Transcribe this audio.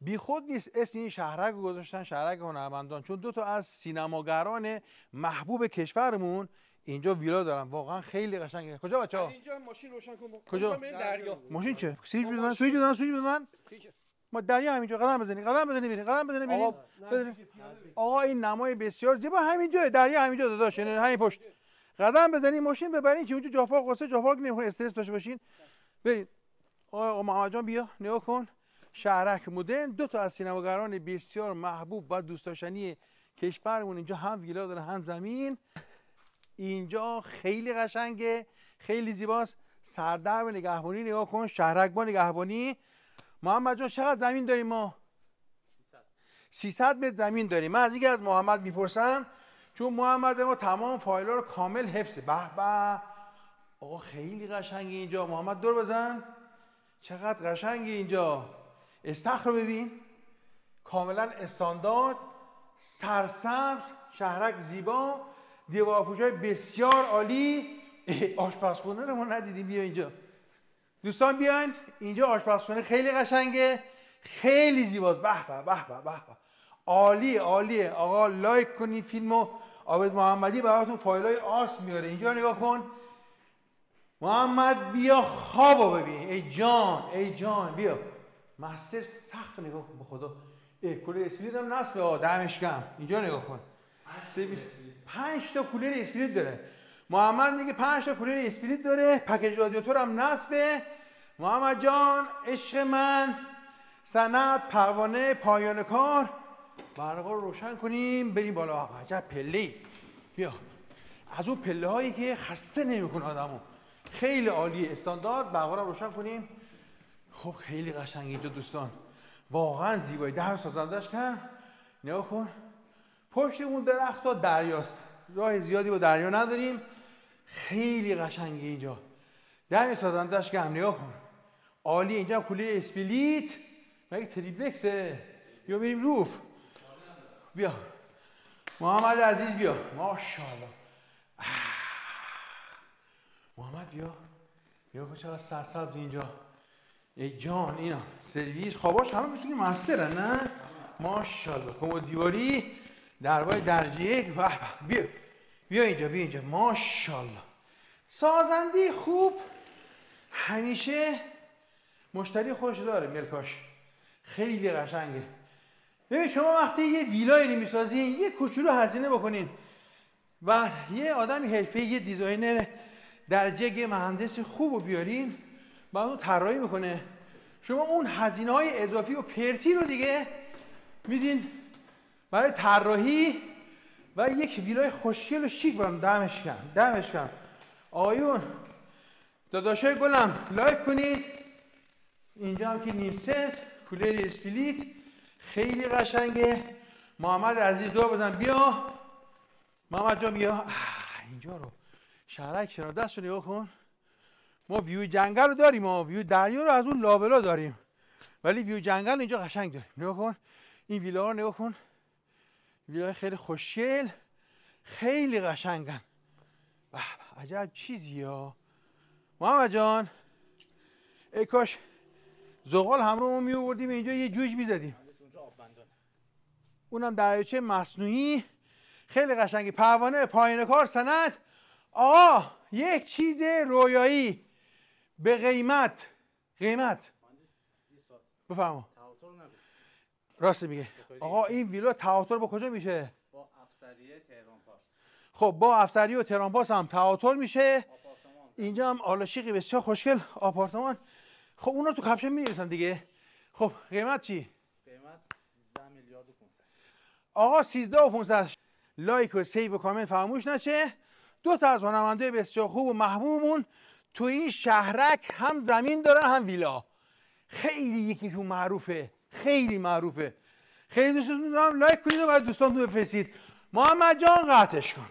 بی خود نیست اسم این شهرک رو گذاشتن شهرک هنرمندان، چون دو تا از سینماگران محبوب کشورمون اینجا ویلا دارن. واقعا خیلی قشنگه. کجا بچه‌ها؟ اینجا ماشین روشن کن. کجا؟ بریم دریا. ماشین چه؟ سویچ بزن، سویچ بزن، سویچ بزن. ما دریا همینجا. قدم بزنی، قدم بزنی بریم، قدم بزنی بریم. آقا این نمای بسیار زیبا همینجا، دریا همینجا داداش، یعنی همین پشت. قدم بزنید ماشین ببرین که اونجا جاپا قصه جاپا نمیخواد استرس داشته باشین. برید. آقا محمد جان بیا نگاه کن. شهرک مدرن، دو تا از سینماگران بسیار محبوب و دوست داشتنی کشورمون اینجا هم ویلا داره هم زمین. اینجا خیلی قشنگه، خیلی زیباست. سردرب نگهبانی نگاه کن، شهرک با نگهبانی. محمد جان چقدر زمین داریم ما؟ 300 متر زمین داریم. من از اینکه از محمد میپرسم، چون محمد ما تمام فایل‌ها رو کامل حفظه. به به آقا خیلی قشنگه اینجا. محمد دور بزن. چقدر قشنگه اینجا. استخر رو ببین، کاملا استاندارد، سرسبز، شهرک زیبا، دیوارپوش‌های بسیار عالی. آشپزخونه رو ما ندیدیم. بیا اینجا دوستان، بیاین اینجا. آشپزخونه خیلی قشنگه، خیلی زیباست. به به به به به، عالی عالیه. آقا لایک کنید فیلمو. عابد محمدی براتون فایل‌های آس میاره. اینجا نگاه کن. محمد بیا خوابو ببین. ای جان ای جان بیا. مستر سقف نگاه کن به خدا. کولر اسپریت هم نصبه دمش گرم. اینجا نگاه کن. 5 تا کولر اسپریت داره. محمد میگه 5 تا کولر اسپریت داره. پکیج رادیاتور هم نصبه. محمد جان عشق من، سند پروانه پایان کار. برقا رو روشن کنیم بریم بالا. عجب پله. بیا از اون پله هایی که خسته نمیکنه آدمو. خیلی عالیه، استاندارد. برقا رو روشن کنیم. خب خیلی قشنگه اینجا دوستان، واقعا زیبایی. در سازندش کرد. نگاه کن پشت اون درخت‌ها دریاست. راه زیادی با دریا نداریم. خیلی قشنگه اینجا. در سازندش کرد. نگاه کن عالی. اینجا کولر اسپلیت. مگه تریپلکسه؟ بیا بریم روف. بیا محمد عزیز بیا. ماشاءالله. محمد بیا. بیا چقدر سرسبز اینجا. ای جان اینا سرویس خواباش همه مثل که مسترن نه؟ ماشاءالله. کمد دیواری، دربای درجه یک. بیا بیا اینجا، بیا اینجا. ماشاءالله. سازنده خوب همیشه مشتری خوش داره. ملکاش خیلی قشنگه. ببین شما وقتی یه ویلایی میسازین یه کوچولو هزینه بکنین و یه آدمی حرفه‌ای، یه دیزاینر درجه مهندس خوب رو بیارین، بعد اون طراحی میکنه. شما اون هزینه‌های اضافی و پرتی رو دیگه میدین برای طراحی و یک ویلای خوشگل و شیک برام. دمش گرم، دمش گرم. آقایون داداشای گلم لایک کنید. اینجا هم که نیم ست کولر اسپلیت خیلی قشنگه. محمد عزیز دور بزن. بیا محمد جان بیا. اینجا رو شهرک کنار دست رو نگاه کن. ما ویو جنگل رو داریم، ما ویو دریا رو از اون لابلا داریم، ولی ویو جنگل اینجا قشنگ داریم. نگاه کن این ویلا رو نگاه کن. ویلای خیلی خوشگل، خیلی قشنگن. عجب چیزیه محمد جان. ای کاش زغال همراهمون می آوردیم اینجا یه جوج می‌زدیم. اونم دریاچه مصنوعی خیلی قشنگه. پروانه پایان کار سند. آقا یک چیز رویایی به قیمت بفرما. راست میگه آقا. این ویلا تعاطر با کجا میشه؟ با افسریه تهران پارس. خب با افسریه و تهران پارس هم تعاطر میشه. اینجا هم آلاشیقی بسیار خوشگل آپارتمان. خب اون رو تو کپشن می‌نویسن دیگه. خب قیمت چی؟ قیمت 13 میلیارد و 500. آقا 13 و 500. لایک و سیو و کامنت فراموش نشه. دو تا از هنرمندای بسیار خوب و محبوبمون تو این شهرک هم زمین دارن هم ویلا. خیلی یکیشون معروفه، خیلی معروفه. خیلی دوستتون دارم. لایک کنید و برای دوستانتون بفرستید. محمد جان قطعش کن.